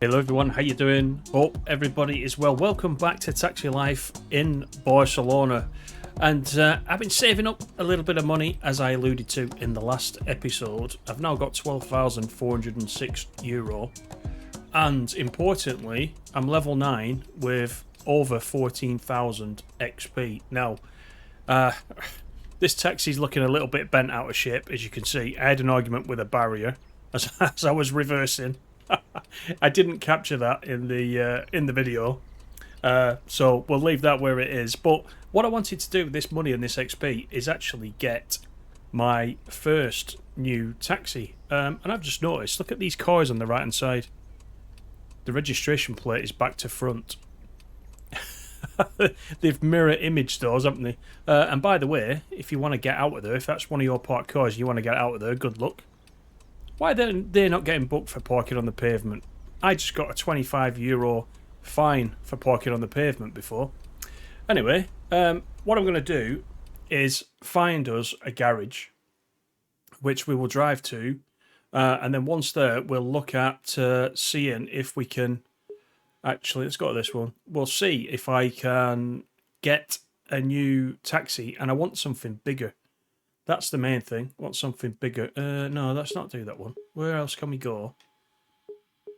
Hello everyone, how you doing? Hope everybody is well. Welcome back to Taxi Life in Barcelona. And I've been saving up a little bit of money, as I alluded to in the last episode. I've now got €12,406. And importantly, I'm level 9 with over 14,000 XP. Now, this taxi's looking a little bit bent out of shape, as you can see. I had an argument with a barrier as I was reversing. I didn't capture that in the video, so we'll leave that where it is. But what I wanted to do with this money and this XP is actually get my first new taxi. And I've just noticed, look at these cars on the right hand side. The registration plate is back to front. They've mirror imaged those, haven't they? And by the way, if you want to get out of there, if that's one of your parked cars, you want to get out of there, good luck. Why they're not getting booked for parking on the pavement? I just got a €25 fine for parking on the pavement before. Anyway, what I'm going to do is find us a garage, which we will drive to, and then once there, we'll look at seeing if we can... Actually, let's go to this one. We'll see if I can get a new taxi, and I want something bigger. That's the main thing. I want something bigger. No, let's not do that one. Where else can we go?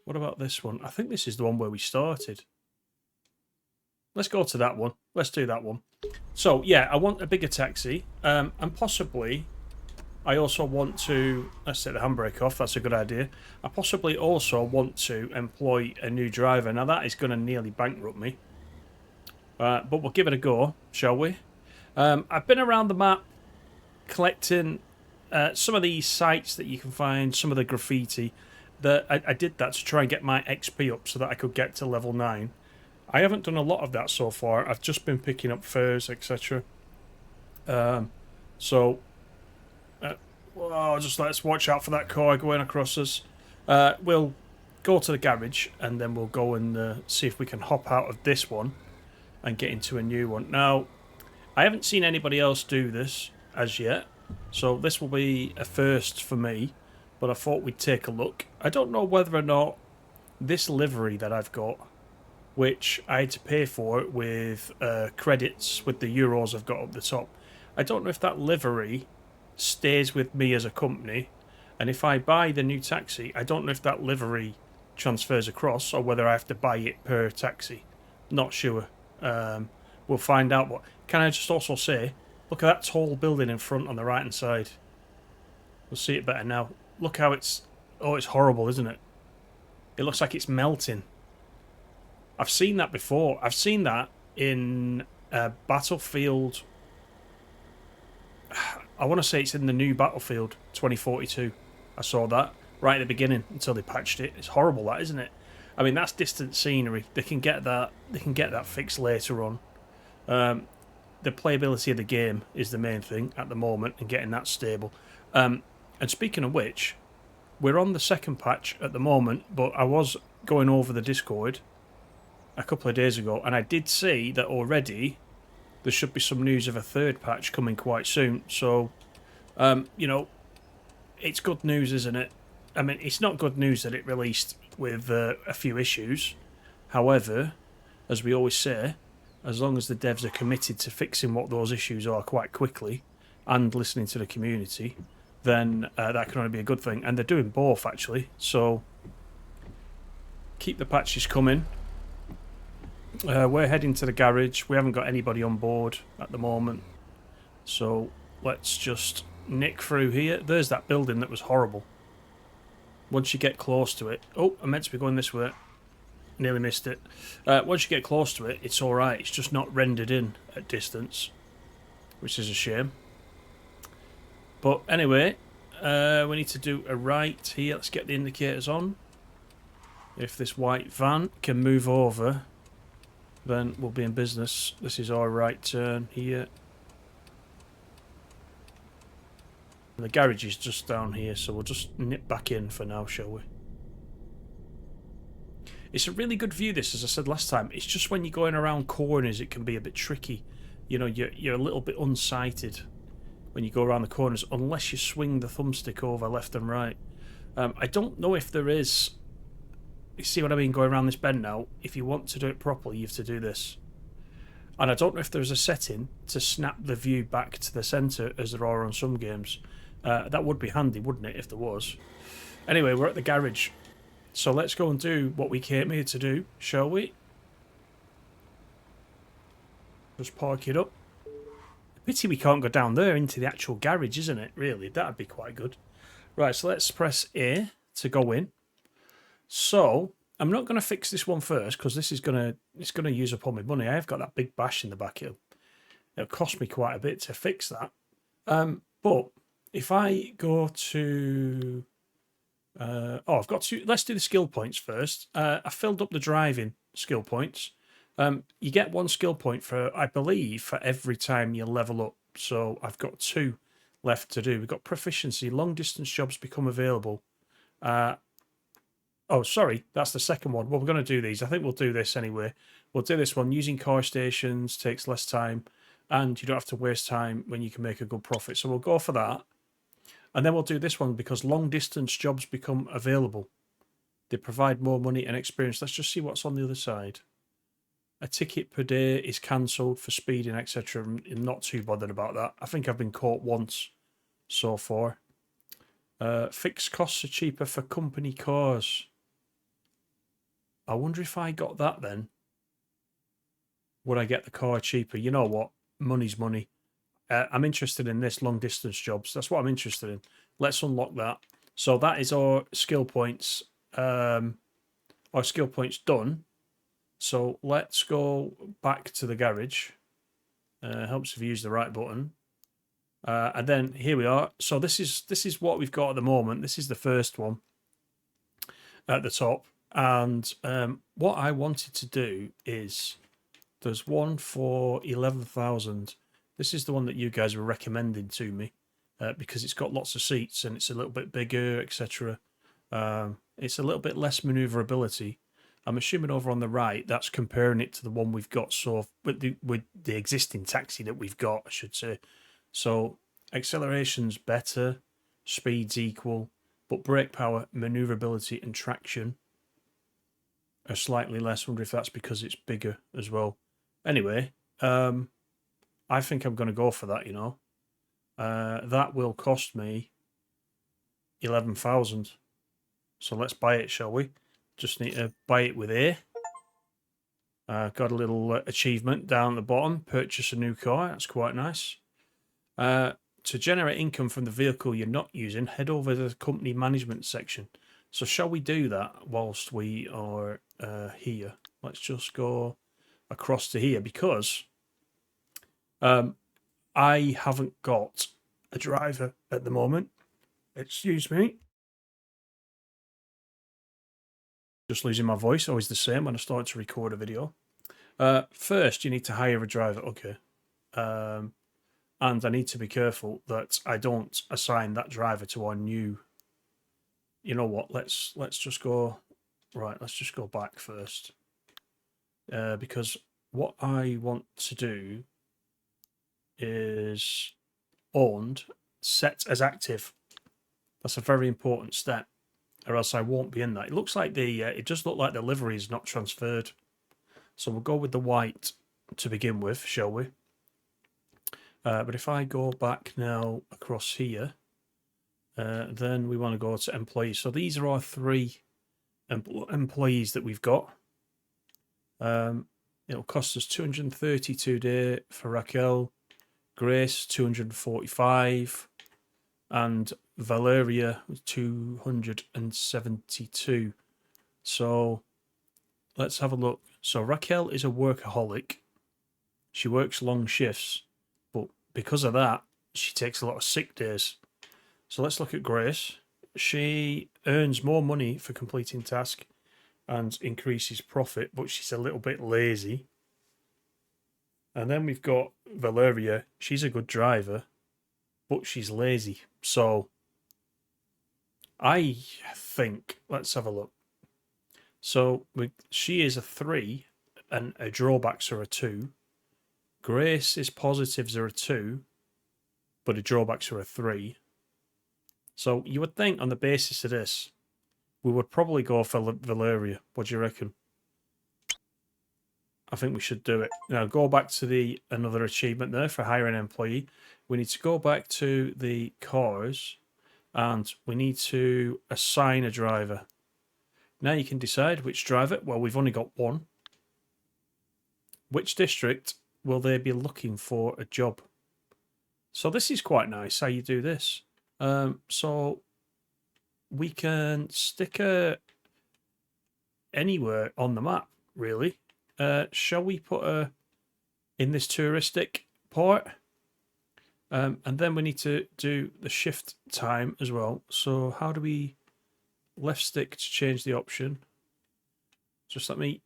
What about this one? I think this is the one where we started. Let's go to that one. Let's do that one. So, yeah, I want a bigger taxi. And possibly, I also want to... Let's take the handbrake off. That's a good idea. I possibly also want to employ a new driver. Now, that is going to nearly bankrupt me. But we'll give it a go, shall we? I've been around the map collecting some of these sites that you can find, some of the graffiti. I did that to try and get my XP up so that I could get to level 9. I haven't done a lot of that so far. I've just been picking up fares, etc. Just let's watch out for that car going across us. We'll go to the garage and then we'll go and see if we can hop out of this one and get into a new one. Now, I haven't seen anybody else do this as yet, so this will be a first for me, but I thought we'd take a look. I don't know whether or not this livery that I've got, which I had to pay for with credits with the euros I've got up the top, I don't know if that livery stays with me as a company, and if I buy the new taxi, I don't know if that livery transfers across or whether I have to buy it per taxi. Not sure. We'll find out. But can I just also say, look at that tall building in front on the right hand side. We'll see it better now. Look how it's... Oh, it's horrible, isn't it? It looks like it's melting. I've seen that before. I've seen that in Battlefield... I want to say it's in the new Battlefield 2042. I saw that right at the beginning until they patched it. It's horrible, that, isn't it? I mean, that's distant scenery. They can get that fixed later on. The playability of the game is the main thing at the moment, and getting that stable. And speaking of which, we're on the second patch at the moment, but I was going over the Discord a couple of days ago, and I did see that already there should be some news of a third patch coming quite soon. So, it's good news, isn't it? I mean, it's not good news that it released with a few issues. However, as we always say, as long as the devs are committed to fixing what those issues are quite quickly and listening to the community, then that can only be a good thing. And they're doing both, actually. So keep the patches coming. We're heading to the garage. We haven't got anybody on board at the moment. So let's just nick through here. There's that building that was horrible. Once you get close to it... Oh, I meant to be going this way. Nearly missed it. Once you get close to it, it's alright. It's just not rendered in at distance, which is a shame. But anyway, we need to do a right here. Let's get the indicators on. If this white van can move over, then we'll be in business. This is our right turn here. The garage is just down here, so we'll just nip back in for now, shall we? It's a really good view, this, as I said last time. It's just when you're going around corners, it can be a bit tricky. You know, you're a little bit unsighted when you go around the corners, unless you swing the thumbstick over left and right. I don't know if there is you see what I mean, going around this bend now, if you want to do it properly, you have to do this. And I don't know if there's a setting to snap the view back to the centre as there are on some games. That would be handy, wouldn't it, if there was? Anyway, we're at the garage. So let's go and do what we came here to do, shall we? Just park it up. Pity we can't go down there into the actual garage, isn't it, really? That'd be quite good. Right, so let's press A to go in. So I'm not going to fix this one first because this is it's gonna use up all my money. I have got that big bash in the back. It'll cost me quite a bit to fix that. But if I go to I've got to. Let's do the skill points first. I filled up the driving skill points. You get 1 skill point for, I believe, for every time you level up. So I've got 2 left to do. We've got proficiency. Long distance jobs become available. Oh, sorry, that's the second one. Well, we're going to do these. I think we'll do this anyway. We'll do this one. Using car stations takes less time, and you don't have to waste time when you can make a good profit. So we'll go for that. And then we'll do this one because long distance jobs become available. They provide more money and experience. Let's just see what's on the other side. A ticket per day is cancelled for speeding, etc. I'm not too bothered about that. I think I've been caught once so far. Fixed costs are cheaper for company cars. I wonder if I got that then. Would I get the car cheaper? You know what? Money's money. I'm interested in this long distance jobs. That's what I'm interested in. Let's unlock that. So that is our skill points. Our skill points done. So let's go back to the garage. Helps if you use the right button. And then here we are. So this is what we've got at the moment. This is the first one at the top. And what I wanted to do is there's one for 11,000. This is the one that you guys were recommending to me because it's got lots of seats and it's a little bit bigger, etc. It's a little bit less maneuverability. I'm assuming over on the right, that's comparing it to the one we've got. So with the existing taxi that we've got, I should say. So acceleration's better, speed's equal, but brake power, maneuverability, and traction are slightly less. I wonder if that's because it's bigger as well. Anyway, I think I'm going to go for that, you know. That will cost me 11,000. So let's buy it, shall we? Just need to buy it with A. Got a little achievement down at the bottom. Purchase a new car. That's quite nice. To generate income from the vehicle you're not using, head over to the company management section. So shall we do that whilst we are here? Let's just go across to here because I haven't got a driver at the moment. Excuse me. Just losing my voice, always the same when I start to record a video. First, you need to hire a driver. Okay. And I need to be careful that I don't assign that driver to our new... You know what? Let's just go... Right, let's just go back first. Because what I want to do is owned, set as active. That's a very important step, or else I won't be in that. It looks like it does look like the livery is not transferred. So we'll go with the white to begin with, shall we? But if I go back now across here, then we want to go to employees. So these are our 3 employees that we've got. It'll cost us 232 day for Raquel, Grace 245, and Valeria 272. So let's have a look. So Raquel is a workaholic. She works long shifts, but because of that, she takes a lot of sick days. So let's look at Grace. She earns more money for completing tasks and increases profit, but she's a little bit lazy. And then we've got Valeria. She's a good driver, but she's lazy. So I think, let's have a look. So she is a 3 and her drawbacks are a 2. Grace's positives are a 2, but her drawbacks are a 3. So you would think on the basis of this, We would probably go for Valeria. What do you reckon? I think we should do it. Now go back to the another achievement there for hiring an employee. We need to go back to the cars and we need to assign a driver. Now you can decide which driver. Well, we've only got one. Which district will they be looking for a job? So this is quite nice how you do this. So we can stick a anywhere on the map, really. Shall we put a in this touristic part? And then we need to do the shift time as well. So how do we left stick to change the option? Just let me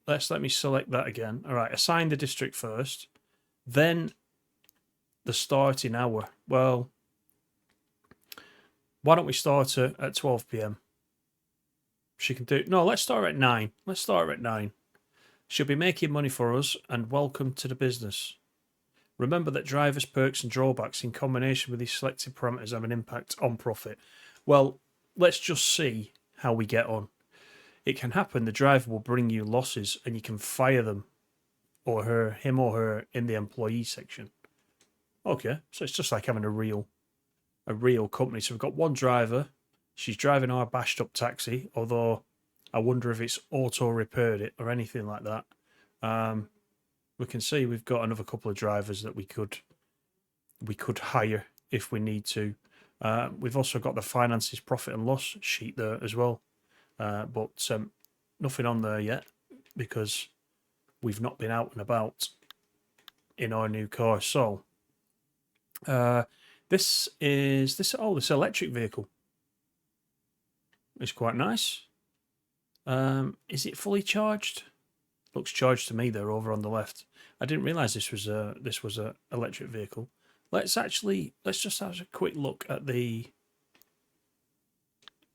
select that again. All right, assign the district first, then the starting hour. Well, why don't we start her at 12 p.m? She can do no. Let's start her at 9. Let's start her at 9. She'll be making money for us, and welcome to the business. Remember that drivers' perks and drawbacks in combination with these selected parameters have an impact on profit. Well, let's just see how we get on. It can happen the driver will bring you losses and you can fire them or her, him or her in the employee section. Okay, so it's just like having a real company. So we've got one driver. She's driving our bashed up taxi, although I wonder if it's auto repaired it or anything like that. We can see we've got another couple of drivers that we could hire if we need to. We've also got the finances profit and loss sheet there as well. But nothing on there yet because we've not been out and about in our new car. So this electric vehicle is quite nice. Is it fully charged? Looks charged to me there over on the left. I didn't realize this was a electric vehicle. Let's just have a quick look at the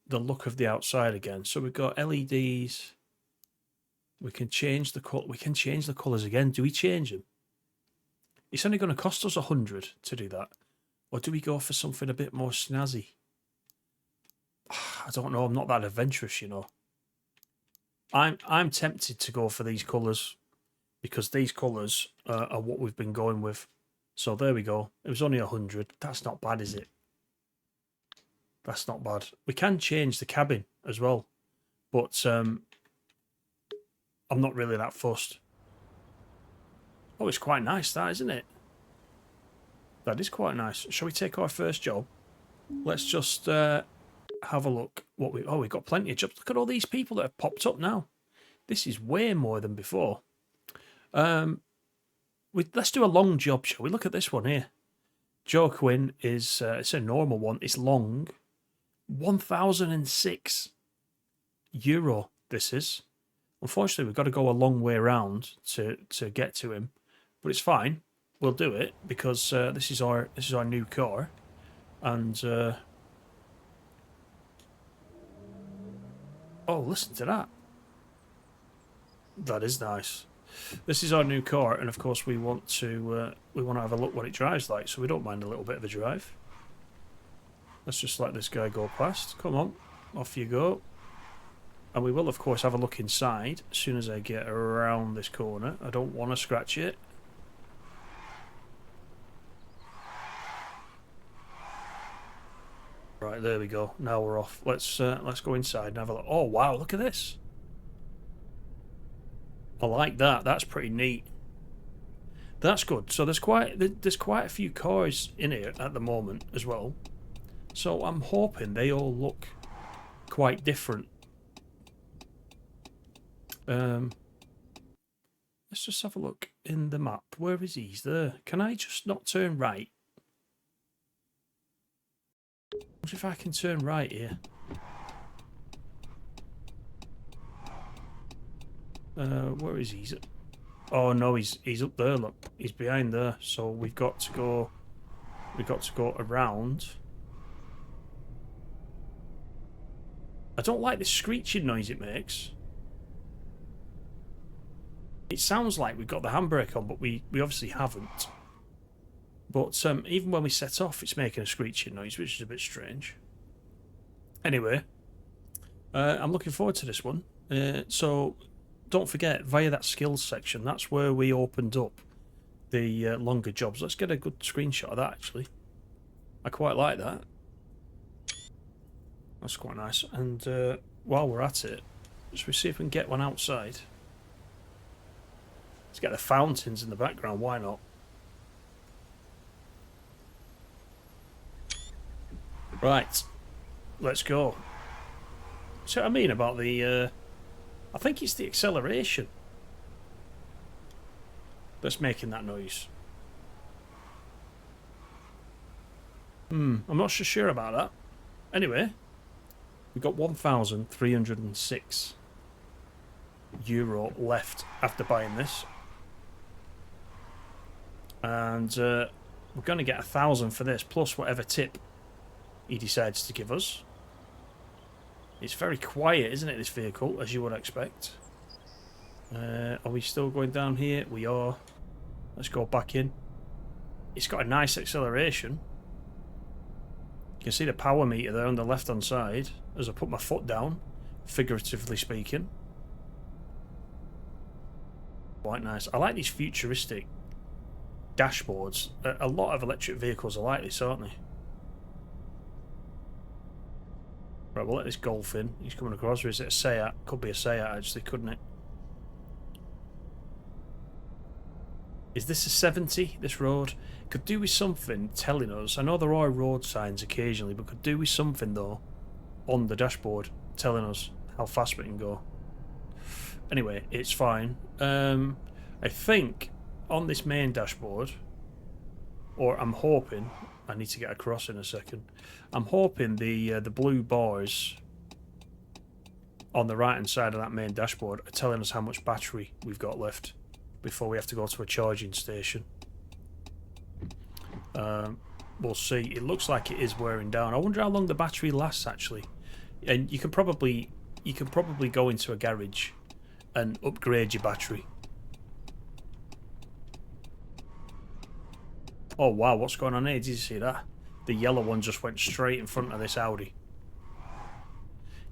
look of the outside again. So we've got LEDs. We can change the color. We can change the colors again. Do we change them? It's only going to cost us 100 to do that, or do we go for something a bit more snazzy? I don't know. I'm not that adventurous, you know. I'm tempted to go for these colors because these colors are what we've been going with. So there we go. It was only 100. That's not bad, is it? That's not bad. We can change the cabin as well, but I'm not really that fussed. Oh, it's quite nice, that, isn't it? That is quite nice. Shall we take our first job? Let's just have a look. We've got plenty of jobs. Look at all these people that have popped up now. This is way more than before. Let's do a long job, shall we? Look at this one here. Joe Quinn is it's a normal one. It's long. 1,006 euro. This is. Unfortunately, we've got to go a long way around to get to him, but it's fine. We'll do it because this is our new car, and oh, listen to that. That is nice. This is our new car, and of course we want to have a look what it drives like, so we don't mind a little bit of a drive. Let's just let this guy go past. Come on, off you go. And we will, of course, have a look inside as soon as I get around this corner. I don't want to scratch it. Right, there we go. Now we're off. Let's go inside and have a look. Oh wow, look at this. I like that. That's pretty neat. That's good. So there's quite a few cars in here at the moment as well. So I'm hoping they all look quite different. Let's just have a look in the map. Where is he? He's there. Can I just not turn right? What if I can turn right here? Where is he? Oh no, he's up there. Look, he's behind there. So we've got to go around. I don't like the screeching noise it makes. It sounds like we've got the handbrake on, but we obviously haven't. But even when we set off, it's making a screeching noise, which is a bit strange. Anyway, I'm looking forward to this one. So don't forget, via that skills section, that's where we opened up the longer jobs. Let's get a good screenshot of that, actually. I quite like that. That's quite nice. And while we're at it, should we see if we can get one outside? Let's get the fountains in the background, why not? Right, let's go. See what I mean about the... I think it's the acceleration that's making that noise. I'm not so sure about that. Anyway, we've got €1,306 left after buying this. And we're going to get 1,000 for this, plus whatever tip he decides to give us. It's very quiet, isn't it, this vehicle, as you would expect. Are we still going down here? We are. Let's go back in. It's got a nice acceleration. You can see the power meter there on the left-hand side as I put my foot down, figuratively speaking. Quite nice. I like these futuristic dashboards. A lot of electric vehicles are like this, aren't they? Right, we'll let this Golf in. He's coming across. Or is it a Seat? Could be a Seat, actually, couldn't it? Is this a 70, this road? Could do with something telling us. I know there are road signs occasionally, but could do with something, though, on the dashboard telling us how fast we can go. Anyway, it's fine. I think on this main dashboard, or I'm hoping, I need to get across in a second. I'm hoping the blue bars on the right hand side of that main dashboard are telling us how much battery we've got left before we have to go to a charging station. We'll see. It looks like it is wearing down. I wonder how long the battery lasts, actually. And you can probably go into a garage and upgrade your battery. Oh wow, what's going on here? Did you see that? The yellow one just went straight in front of this Audi.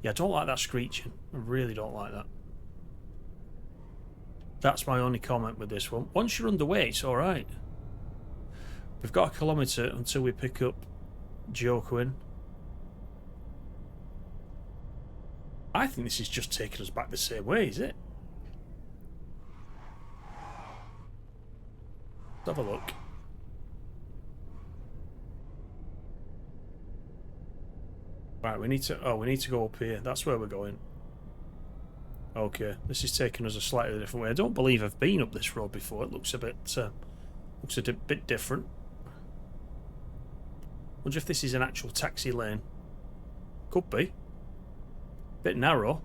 Yeah, I don't like that screeching. I really don't like that. That's my only comment with this one. Once you're underway, it's alright. We've got a kilometre until we pick up Joaquin. I think this is just taking us back the same way, is it? Let's have a look. Right, we need to go up here. That's where we're going. Okay, this is taking us a slightly different way. I don't believe I've been up this road before. It looks a bit different. Wonder if this is an actual taxi lane. Could be. Bit narrow.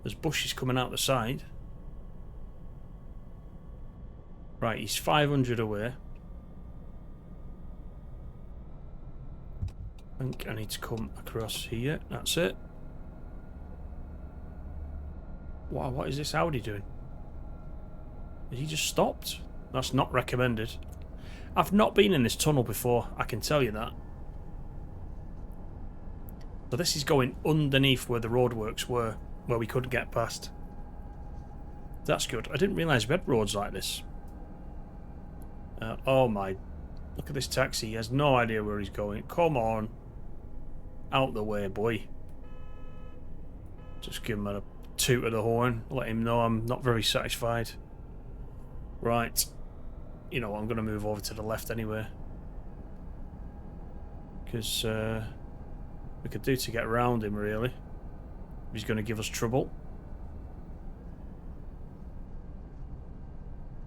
There's bushes coming out the side. Right, he's 500 away. I think I need to come across here. That's it. Wow, what is this Audi doing? Has he just stopped? That's not recommended. I've not been in this tunnel before, I can tell you that. So this is going underneath where the roadworks were, where we couldn't get past. That's good. I didn't realise we had roads like this. Oh my... Look at this taxi. He has no idea where he's going. Come on. Out the way, boy. Just give him a toot of the horn. Let him know I'm not very satisfied. Right. You know what, I'm going to move over to the left anyway. Because we could do to get around him, really. He's going to give us trouble.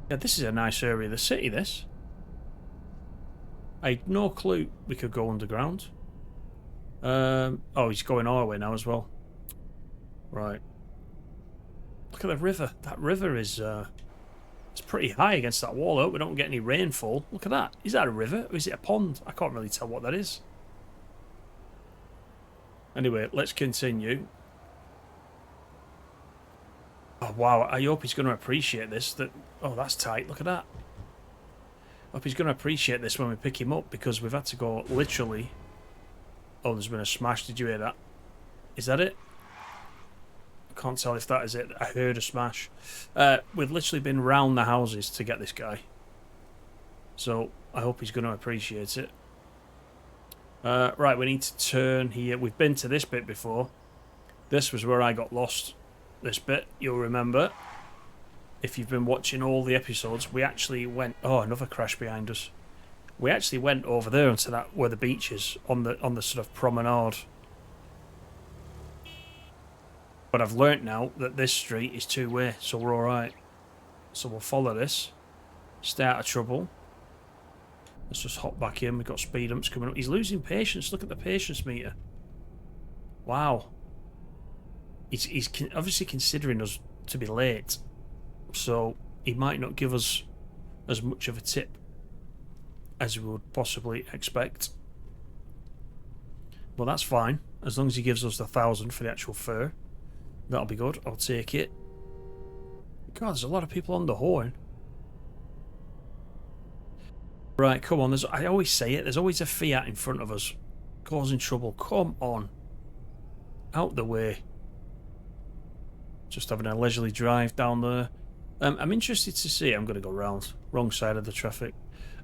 Yeah, this is a nice area of the city, this. I had no clue we could go underground. Oh, he's going our way now as well. Right. Look at the river. That river is it's pretty high against that wall. I hope we don't get any rainfall. Look at that. Is that a river or is it a pond? I can't really tell what that is. Anyway, let's continue. Oh wow, I hope he's going to appreciate this. Oh, that's tight. Look at that. I hope he's going to appreciate this when we pick him up, because we've had to go literally... Oh, there's been a smash. Did you hear that? Is that it? I can't tell if that is it. I heard a smash. We've literally been round the houses to get this guy. So I hope he's going to appreciate it. Right, we need to turn here. We've been to this bit before. This was where I got lost. This bit, you'll remember. If you've been watching all the episodes, we actually went... Oh, another crash behind us. We actually went over there into that where the beach is, on the sort of promenade. But I've learnt now that this street is two-way, so we're alright. So we'll follow this. Stay out of trouble. Let's just hop back in. We've got speed humps coming up. He's losing patience. Look at the patience meter. Wow. He's obviously considering us to be late. So he might not give us as much of a tip as we would possibly expect. Well, that's fine. As long as he gives us the 1,000 for the actual fur. That'll be good. I'll take it. God, there's a lot of people on the horn. Right, come on. I always say it. There's always a Fiat in front of us. Causing trouble. Come on. Out the way. Just having a leisurely drive down there. I'm interested to see... I'm going to go round. Wrong side of the traffic.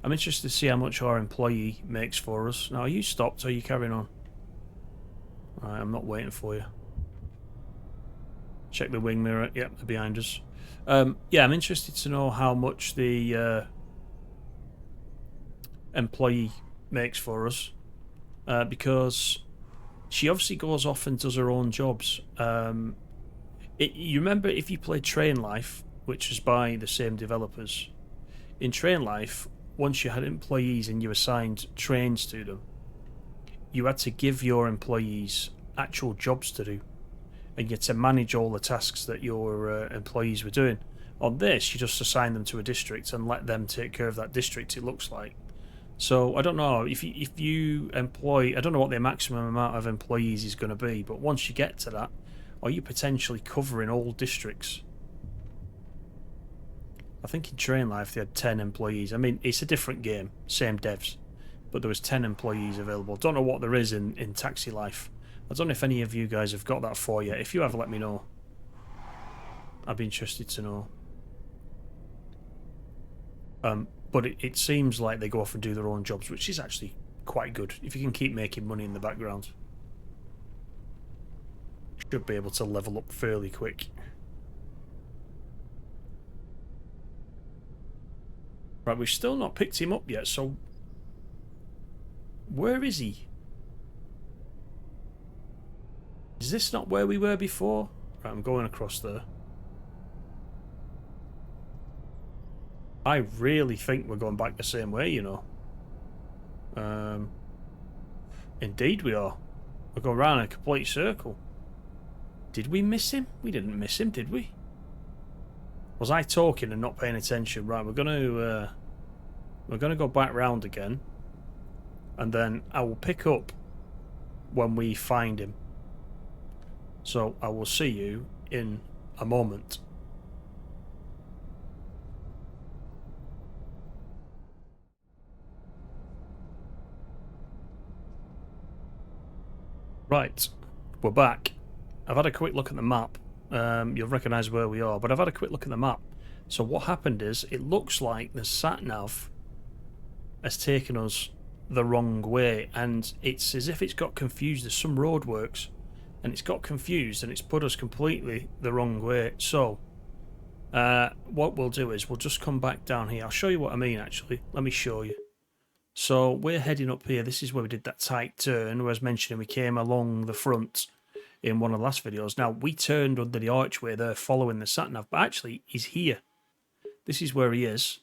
I'm interested to see how much our employee makes for us. Now, are you stopped or are you carrying on? Right, I'm not waiting for you. Check the wing mirror. Yep, they're behind us. Yeah, I'm interested to know how much the employee makes for us. Because she obviously goes off and does her own jobs. You remember if you played Train Life, which is by the same developers. In Train Life, once you had employees and you assigned trains to them, you had to give your employees actual jobs to do. And you had to manage all the tasks that your employees were doing. On this, you just assign them to a district and let them take care of that district, it looks like. So, I don't know, if you employ... I don't know what the maximum amount of employees is going to be, but once you get to that, are you potentially covering all districts? I think in Train Life they had 10 employees. I mean, it's a different game, same devs, but there was 10 employees available. Don't know what there is in Taxi Life. I don't know if any of you guys have got that for you. If you have, let me know. I'd be interested to know. But it seems like they go off and do their own jobs, which is actually quite good. If you can keep making money in the background. Should be able to level up fairly quick. Right, we've still not picked him up yet, so... Where is he? Is this not where we were before? Right, I'm going across there. I really think we're going back the same way, you know. Indeed we are. We're going round in a complete circle. Did we miss him? We didn't miss him, did we? Was I talking and not paying attention? Right, we're gonna go back round again, and then I will pick up when we find him. So I will see you in a moment. Right, we're back. I've had a quick look at the map. You'll recognise where we are, but I've had a quick look at the map. So what happened is, it looks like the sat-nav has taken us the wrong way, and it's as if it's got confused. There's some roadworks, and it's got confused, and it's put us completely the wrong way. So, what we'll do is, we'll just come back down here. I'll show you what I mean, actually. Let me show you. So, we're heading up here. This is where we did that tight turn. As mentioned, we came along the front in one of the last videos. Now, we turned under the archway there following the sat-nav, but actually, he's here. This is where he is.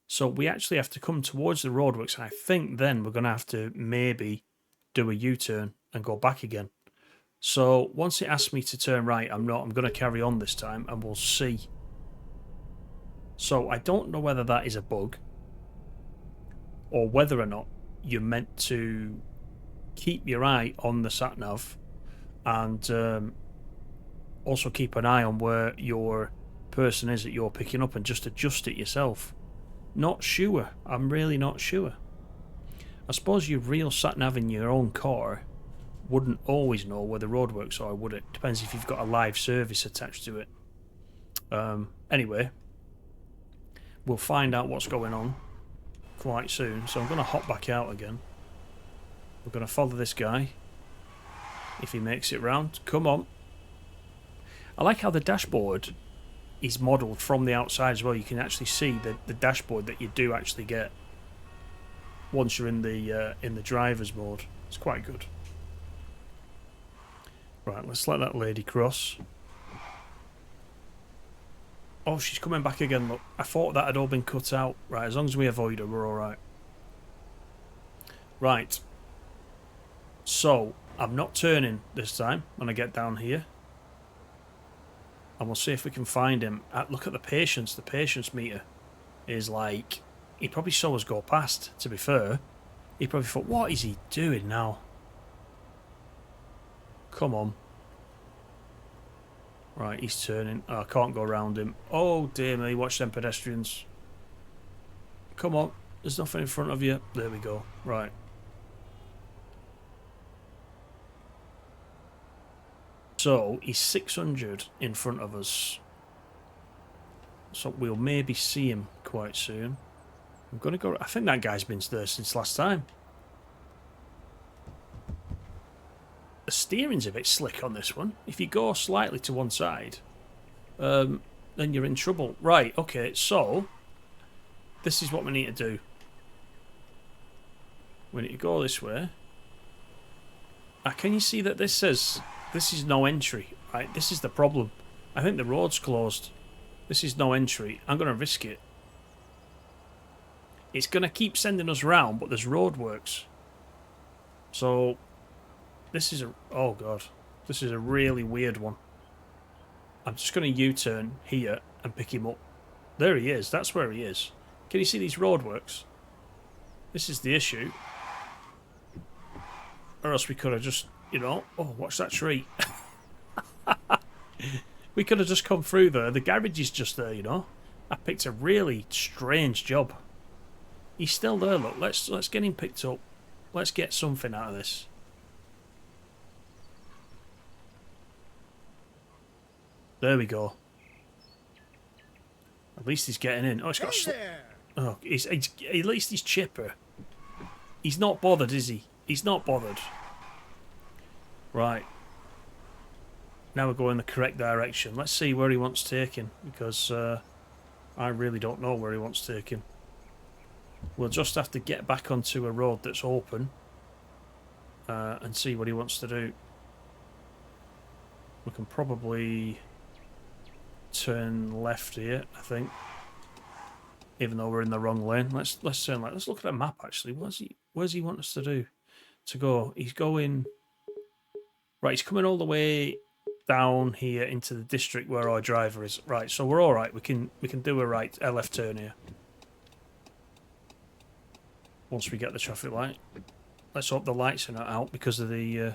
So we actually have to come towards the roadworks, and I think then we're going to have to maybe do a U-turn and go back again. So once it asks me to turn right, I'm not. I'm going to carry on this time, and we'll see. So I don't know whether that is a bug, or whether or not you're meant to keep your eye on the sat-nav, and also keep an eye on where your person is that you're picking up and just adjust it yourself. Not sure. I'm really not sure. I suppose your real sat-nav in your own car wouldn't always know where the roadworks are, would it? Depends if you've got a live service attached to it. Anyway, we'll find out what's going on quite soon. So I'm going to hop back out again. We're going to follow this guy. If he makes it round. Come on. I like how the dashboard is modelled from the outside as well. You can actually see the dashboard that you do actually get once you're in the driver's mode. It's quite good. Right, let's let that lady cross. Oh, she's coming back again, look. I thought that had all been cut out. Right, as long as we avoid her, we're alright. Right. So, I'm not turning this time when I get down here. And we'll see if we can find him. Look at the patience. The patience meter is like... He probably saw us go past, to be fair. He probably thought, what is he doing now? Come on. Right, he's turning. Oh, I can't go around him. Oh, dear me. Watch them pedestrians. Come on. There's nothing in front of you. There we go. Right. So, he's 600 in front of us. So, we'll maybe see him quite soon. I'm going to go... I think that guy's been there since last time. The steering's a bit slick on this one. If you go slightly to one side, then you're in trouble. Right, okay, so... This is what we need to do. We need to go this way. Can you see that this says... This is no entry, right? This is the problem. I think the road's closed. This is no entry. I'm going to risk it. It's going to keep sending us round, but there's roadworks. So, this is a... Oh, God. This is a really weird one. I'm just going to U-turn here and pick him up. There he is. That's where he is. Can you see these roadworks? This is the issue. Or else we could have just... You know, oh, watch that tree. We could have just come through there. The garage is just there, you know. I picked a really strange job. He's still there, look. Let's get him picked up. Let's get something out of this. There we go. At least he's getting in. Oh, he's got oh, he's at least he's chipper. He's not bothered, is he? He's not bothered. Right. Now we're going the correct direction. Let's see where he wants taking, because I really don't know where he wants taking. We'll just have to get back onto a road that's open and see what he wants to do. We can probably turn left here, I think. Even though we're in the wrong lane. Let's turn left. Let's look at the map actually. Where's he want us to do? To go? He's going... Right, he's coming all the way down here into the district where our driver is. Right, so we're all right. We can do a left turn here. Once we get the traffic light. Let's hope the lights are not out because of the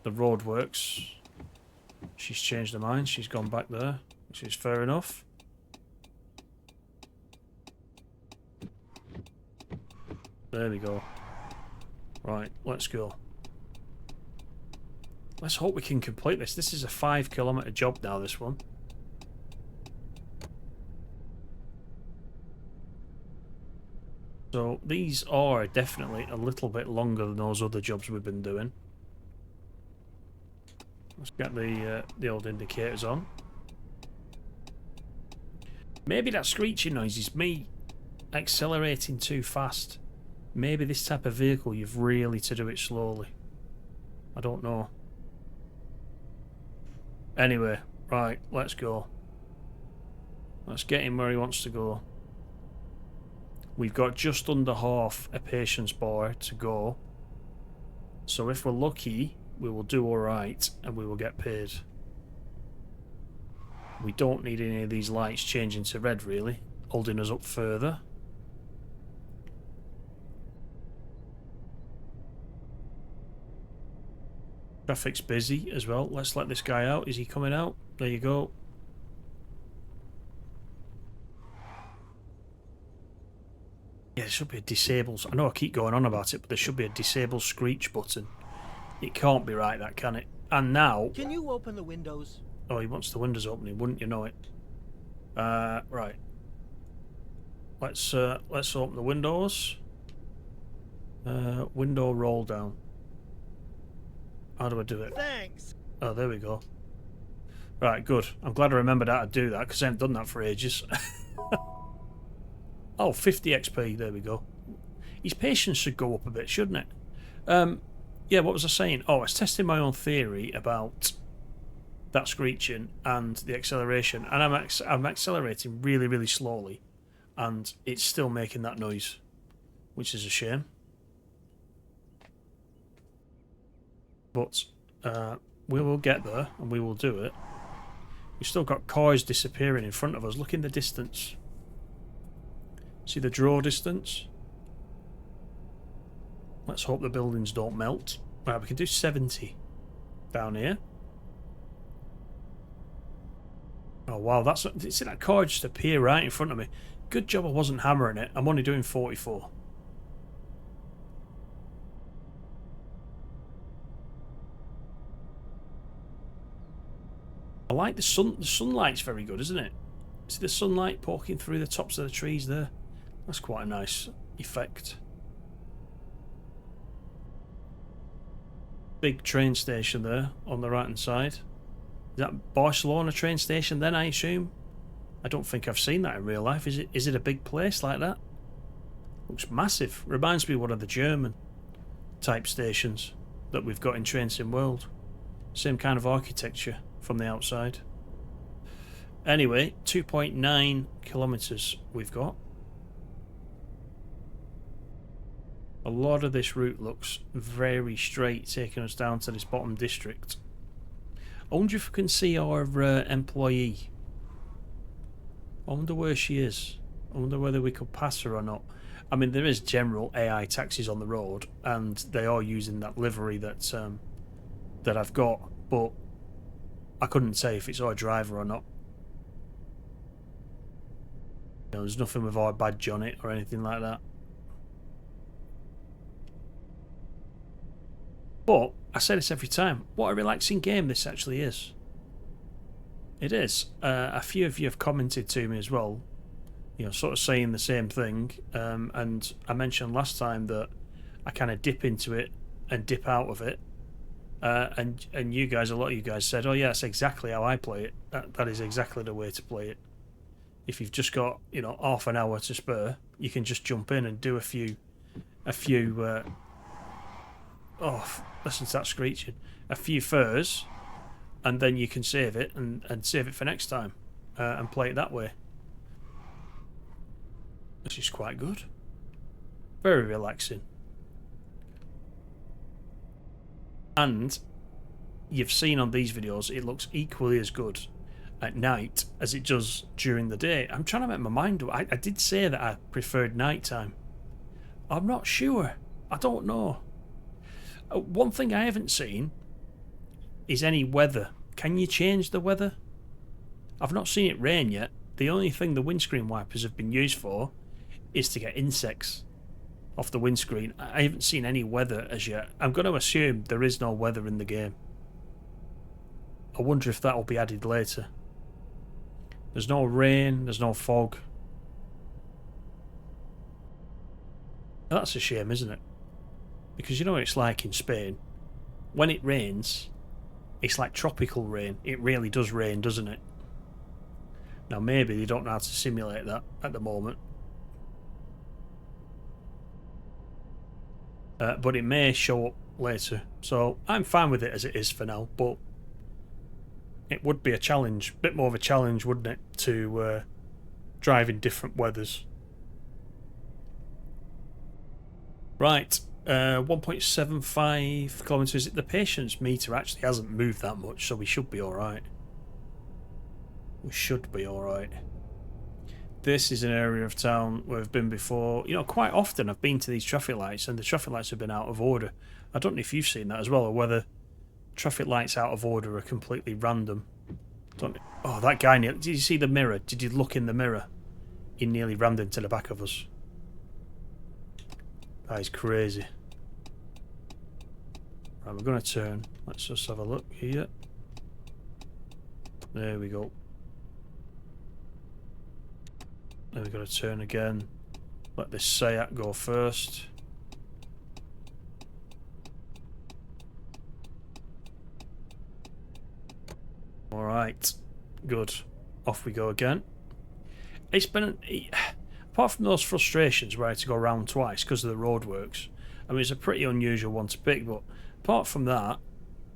roadworks. She's changed her mind. She's gone back there, which is fair enough. There we go. Right, let's go. Let's hope we can complete this. This is a 5-kilometre job now, this one. So these are definitely a little bit longer than those other jobs we've been doing. Let's get the old indicators on. Maybe that screeching noise is me accelerating too fast. Maybe this type of vehicle you've really to do it slowly. I don't know. Anyway, right, let's go. Let's get him where he wants to go. We've got just under half a patience bar to go. So if we're lucky, we will do alright and we will get paid. We don't need any of these lights changing to red really, holding us up further. Traffic's busy as well. Let's let this guy out. Is he coming out? There you go. Yeah, there should be a disable... I know I keep going on about it, but there should be a disable screech button It can't be right, that, can it? And now... Can you open the windows? Oh, he wants the windows opening, wouldn't you know it? Right. Let's open the windows. Window roll down. How do I do it? Thanks. Oh, there we go. Right, good. I'm glad I remembered how to do that, because I haven't done that for ages. Oh, 50 XP, there we go. His patience should go up a bit, shouldn't it? Yeah, what was I saying? Oh, I was testing my own theory about that screeching and the acceleration, and I'm accelerating really, really slowly, and it's still making that noise, which is a shame. But we will get there, and we will do it. We've still got cars disappearing in front of us. Look in the distance. See the draw distance? Let's hope the buildings don't melt. Right, we can do 70 down here. Oh wow, see that car just appear right in front of me. Good job I wasn't hammering it. I'm only doing 44. I like the sun. The sunlight's very good, isn't it? See the sunlight poking through the tops of the trees there? That's quite a nice effect. Big train station there on the right hand side. Is that Barcelona train station then, I assume? I don't think I've seen that in real life. Is it a big place like that? Looks massive. Reminds me of one of the German type stations that we've got in Train Sim World. Same kind of architecture from the outside. Anyway, 2.9 kilometres we've got. A lot of this route looks very straight, taking us down to this bottom district. I wonder if we can see our employee. I wonder where she is. I wonder whether we could pass her or not. I mean, there is general AI taxis on the road, and they are using that livery that I've got, but I couldn't say if it's our driver or not. You know, there's nothing with our badge on it or anything like that. But I say this every time. What a relaxing game this actually is. It is. A few of you have commented to me as well, you know, sort of saying the same thing. And I mentioned last time that I kind of dip into it and dip out of it. And you guys, a lot of you guys said, "Oh yeah, that's exactly how I play it. That is exactly the way to play it. If you've just got, you know, half an hour to spare, you can just jump in and do a few." Oh, listen to that screeching. A few furs, and then you can save it and save it for next time, and play it that way. Which is quite good. Very relaxing. And you've seen on these videos, it looks equally as good at night as it does during the day. I'm trying to make my mind up. I did say that I preferred nighttime. I'm not sure. I don't know. One thing I haven't seen is any weather. Can you change the weather? I've not seen it rain yet. The only thing the windscreen wipers have been used for is to get insects off the windscreen. I haven't seen any weather as yet. I'm going to assume there is no weather in the game. I wonder if that will be added later. There's no rain, there's no fog. That's a shame, isn't it? Because you know what it's like in Spain? When it rains, it's like tropical rain. It really does rain, doesn't it? Now maybe they don't know how to simulate that at the moment. But it may show up later. So I'm fine with it as it is for now, but it would be a challenge. A bit more of a challenge, wouldn't it? To drive in different weathers. Right. 1.75 kilometres. The patience meter actually hasn't moved that much, so we should be alright. We should be alright. This is an area of town where I've been before. You know, quite often I've been to these traffic lights and the traffic lights have been out of order. I don't know if you've seen that as well, or whether traffic lights out of order are completely random. Oh, that guy, did you see the mirror? Did you look in the mirror? He nearly rammed into the back of us. That is crazy. Right, we're going to turn. Let's just have a look here. There we go. Then we've got to turn again. Let this Seat go first. Alright, good. Off we go again. It's been, apart from those frustrations where I had to go round twice because of the roadworks, I mean, it's a pretty unusual one to pick, but apart from that,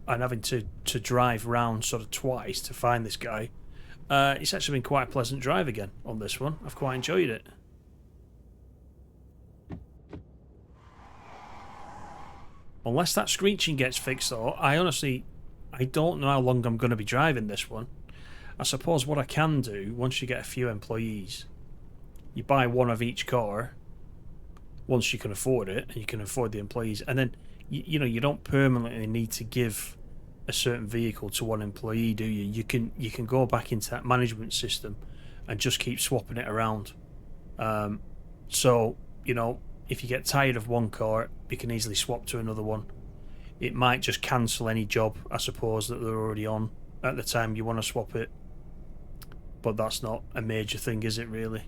and having to drive round sort of twice to find this guy, it's actually been quite a pleasant drive again on this one. I've quite enjoyed it. Unless that screeching gets fixed though, I don't know how long I'm going to be driving this one. I suppose what I can do, once you get a few employees, you buy one of each car, once you can afford it, and you can afford the employees, and then, you know, you don't permanently need to give a certain vehicle to one employee, do you? You can go back into that management system and just keep swapping it around. So, you know, if you get tired of one car, you can easily swap to another one. It might just cancel any job, I suppose, that they're already on at the time you want to swap it. But that's not a major thing, is it, really?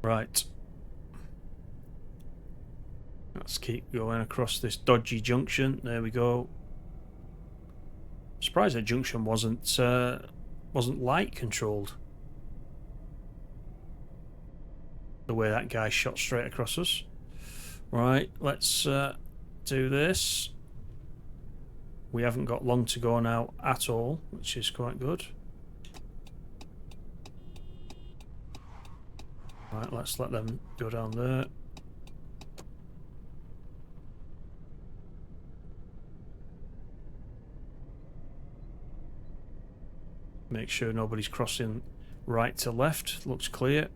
Right. Let's keep going across this dodgy junction. There we go. Surprised that junction wasn't light controlled. The way that guy shot straight across us. Right, let's do this. We haven't got long to go now at all, which is quite good. Right, let's let them go down there. Make sure nobody's crossing right to left. Looks clear.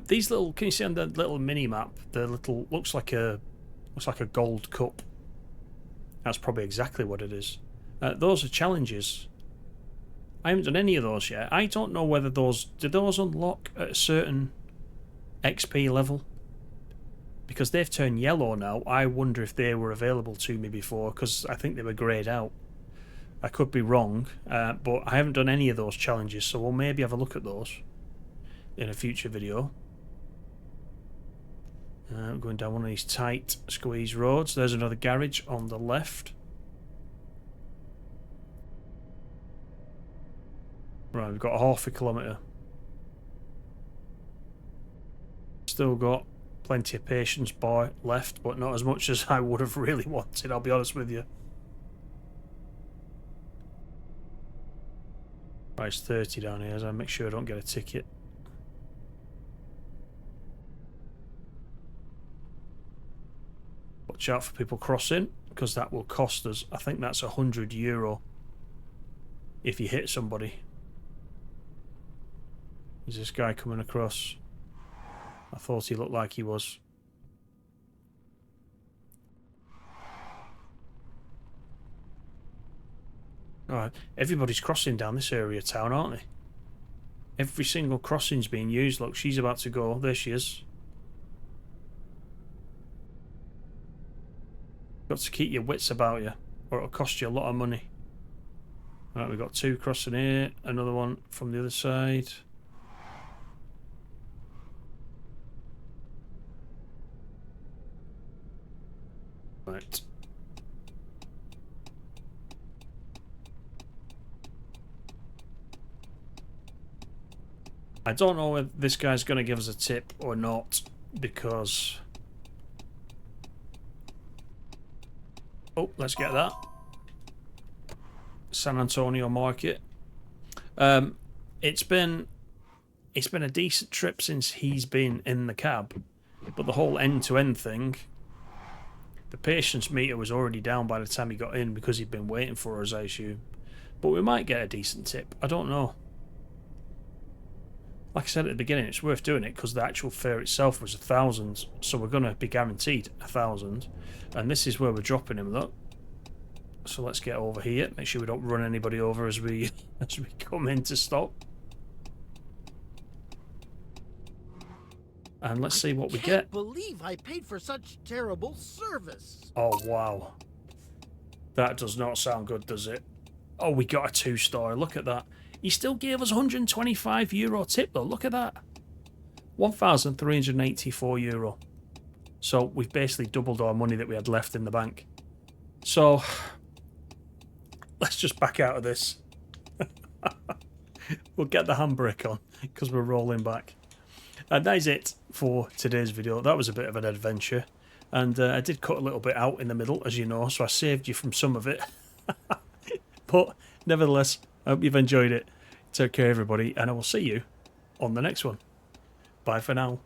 These little, can you see on the little mini map? The little looks like a gold cup. That's probably exactly what it is. Those are challenges. I haven't done any of those yet. I don't know whether did those unlock at a certain XP level? Because they've turned yellow now. I wonder if they were available to me before, because I think they were greyed out. I could be wrong, but I haven't done any of those challenges, so we'll maybe have a look at those in a future video. Going down one of these tight squeeze roads. There's another garage on the left. Right, we've got half a kilometre. Still got plenty of patience bar left, but not as much as I would have really wanted, I'll be honest with you. Right, it's 30 down here, so I make sure I don't get a ticket. Watch out for people crossing, because that will cost us, I think that's €100 if you hit somebody. Is this guy coming across? I thought he looked like he was. Alright, everybody's crossing down this area of town, aren't they? Every single crossing's being used. Look, she's about to go. There she is. Got to keep your wits about you, or it'll cost you a lot of money. Right, we've got two crossing here, another one from the other side. Right. I don't know if this guy's going to give us a tip or not, because... Oh, let's get that. San Antonio Market. It's been a decent trip since he's been in the cab, but the whole end-to-end thing, the patience meter was already down by the time he got in because he'd been waiting for us, I assume. But we might get a decent tip. I don't know. Like I said at the beginning, it's worth doing it because the actual fare itself was 1,000, so we're going to be guaranteed 1,000. And this is where we're dropping him, though. So let's get over here. Make sure we don't run anybody over as we come in to stop. And let's see what we I get. can't believe I paid for such terrible service. Oh, wow. That does not sound good, does it? Oh, we got a 2-star. Look at that. He still gave us €125 tip, though. Look at that. €1,384. So we've basically doubled our money that we had left in the bank. So let's just back out of this. We'll get the handbrake on because we're rolling back. And that is it for today's video. That was a bit of an adventure. And I did cut a little bit out in the middle, as you know, so I saved you from some of it. But nevertheless, I hope you've enjoyed it. Take care, everybody, and I will see you on the next one. Bye for now.